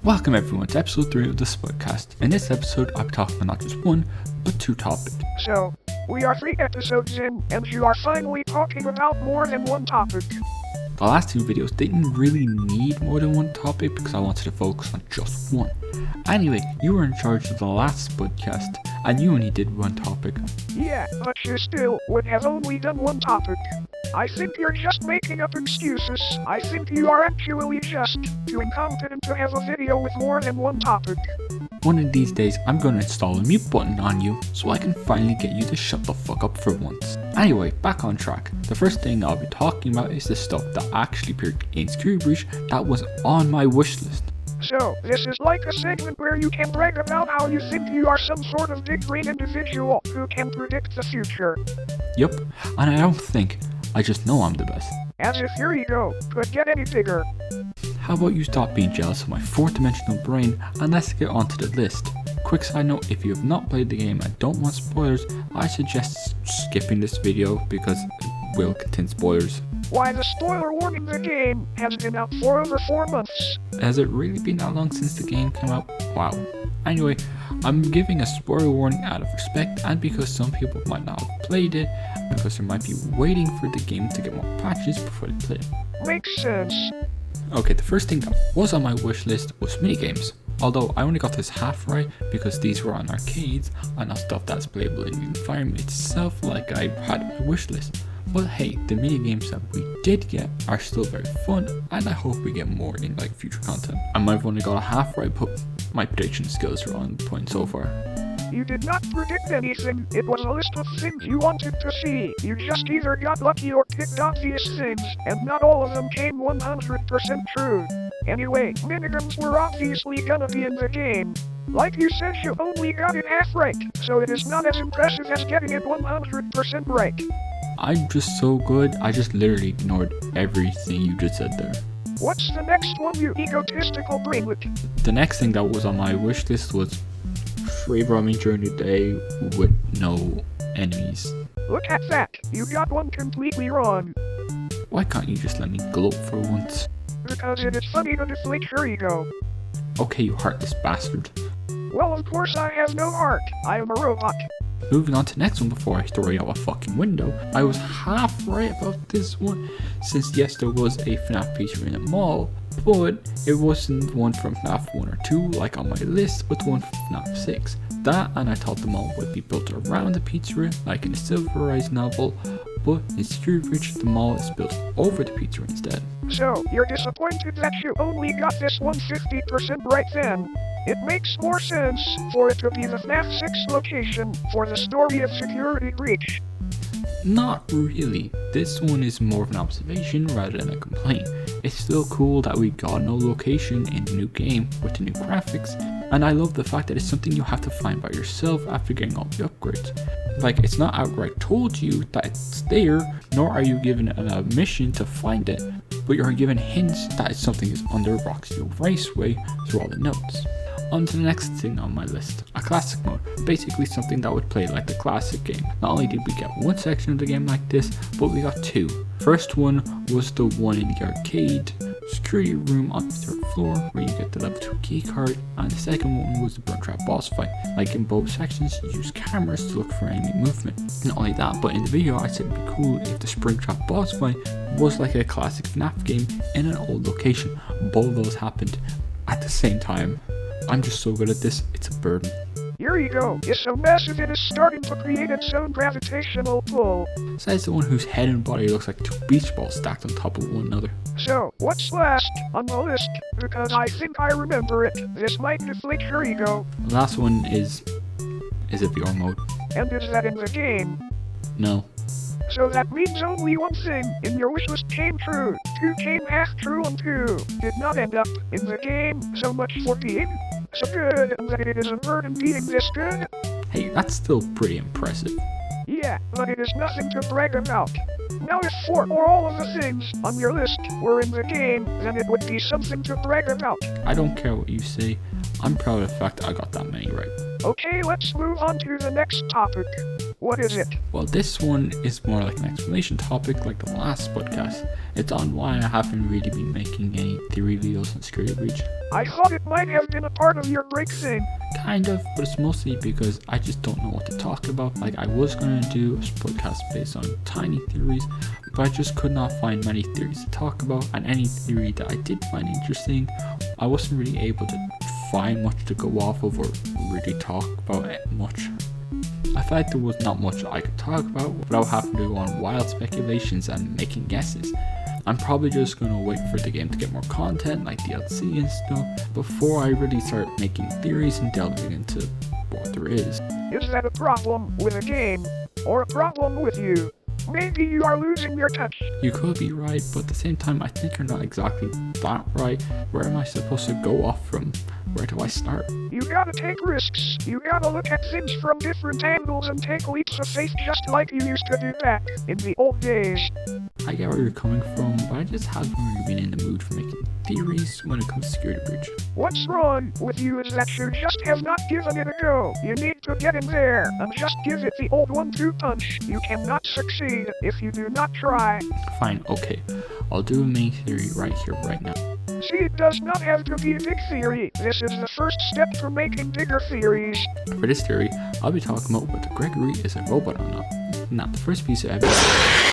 Welcome everyone to episode 3 of the Spudcast. In this episode, I'll be talking about not just one, but two topics. So, we are 3 episodes in, and you are finally talking about more than one topic. The last two videos didn't really need more than one topic because I wanted to focus on just one. Anyway, you were in charge of the last Spudcast, and you only did one topic. Yeah, but you still would have only done one topic. I think you're just making up excuses. I think you are actually just too incompetent to have a video with more than one topic. One of these days, I'm going to install a mute button on you so I can finally get you to shut the fuck up for once. Anyway, back on track. The first thing I'll be talking about is the stuff that actually appeared in Security Breach that was on my wish list. So, this is like a segment where you can brag about how you think you are some sort of big brain individual who can predict the future. Yup, and I don't think, I just know I'm the best. As if your ego could get any bigger. How about you stop being jealous of my 4th dimensional brain and let's get onto the list. Quick side note, if you have not played the game and don't want spoilers, I suggest skipping this video because it will contain spoilers. Why, the spoiler warning, the game has been out for over 4 months. Has it really been that long since the game came out? Wow. Anyway, I'm giving a spoiler warning out of respect and because some people might not have played it, because they might be waiting for the game to get more patches before they play it. Makes sense. Okay, the first thing that was on my wish list was minigames. Although I only got this half right because these were on arcades and not stuff that's playable in the environment itself like I had on my wish list. But hey, the minigames that we did get are still very fun and I hope we get more in like future content. I might have only got a half right, but my prediction skills are on point so far. You did not predict anything. It was a list of things you wanted to see. You just either got lucky or picked obvious things, and not all of them came 100% true. Anyway, minigames were obviously gonna be in the game. Like you said, you only got it half right, so it is not as impressive as getting it 100% right. I'm just so good, I just literally ignored everything you just said there. What's the next one, you egotistical brainlet? The next thing that was on my wish list was free roaming during the day with no enemies. Look at that, you got one completely wrong. Why can't you just let me gloat for once? Because it is funny to deflate your ego. Okay, you heartless bastard. Well, of course I have no heart. I am a robot. Moving on to the next one before I throw you out a fucking window. I was half right about this one, since yes, there was a FNAF pizzeria in a mall, but it wasn't one from FNAF 1 or 2 like on my list, but one from FNAF 6. That, and I thought the mall would be built around the pizzeria like in the Silver Rise novel, but in Security Breach the mall is built over the pizzeria instead. So, you're disappointed that you only got this 150% right then? It makes more sense for it to be the FNAF 6 location for the story of Security Breach. Not really. This one is more of an observation rather than a complaint. It's still cool that we got no location in the new game with the new graphics, and I love the fact that it's something you have to find by yourself after getting all the upgrades. Like, it's not outright told to you that it's there, nor are you given a mission to find it, but you're given hints that something is under Roxy Raceway through all the notes. On to the next thing on my list, a classic mode, basically something that would play like the classic game. Not only did we get one section of the game like this, but we got two. First one was the one in the arcade security room on the 3rd floor where you get the level 2 key card, and the second one was the burn trap boss fight. Like in both sections, you use cameras to look for enemy movement. Not only that, but in the video I said it'd be cool if the spring trap boss fight was like a classic FNAF game in an old location. Both of those happened at the same time. I'm just so good at this, it's a burden. Your ego is so massive it is starting to create its own gravitational pull. Says the one whose head and body looks like 2 beach balls stacked on top of one another. So, what's last on the list? Because I think I remember it. This might deflate your ego. The last one is a VR mode. And is that in the game? No. So that means only one thing in your wishlist came true. 2 came half true and 2 did not end up in the game. So much for being so good, and that it is a burden being this good. Hey, that's still pretty impressive. Yeah, but it is nothing to brag about. Now if 4 or all of the things on your list were in the game, then it would be something to brag about. I don't care what you say, I'm proud of the fact that I got that many right. Okay, let's move on to the next topic. What is it? Well, this one is more like an explanation topic like the last podcast. It's on why I haven't really been making any theory videos on Security Breach. I thought it might have been a part of your break thing. Kind of, but it's mostly because I just don't know what to talk about. Like, I was going to do a podcast based on tiny theories, but I just could not find many theories to talk about, and any theory that I did find interesting, I wasn't really able to find much to go off of or really talk about it much. I felt like there was not much I could talk about without having to go on wild speculations and making guesses. I'm probably just going to wait for the game to get more content like DLC and stuff before I really start making theories and delving into what there is. Is that a problem with the game? Or a problem with you? Maybe you are losing your touch. You could be right, but at the same time I think you're not exactly that right. Where am I supposed to go off from? Where do I start? You gotta take risks. You gotta look at things from different angles and take leaps of faith just like you used to do back in the old days. I get where you're coming from, but I just haven't really been in the mood for making theories when it comes to Security Breach. What's wrong with you is that you just have not given it a go. You need to get in there and just give it the old 1-2 punch. You cannot succeed if you do not try. Fine, okay. I'll do a main theory right here, right now. See, it does not have to be a big theory. This is the first step for making bigger theories. For this theory, I'll be talking about whether Gregory is a robot or not. Now, the first piece of evidence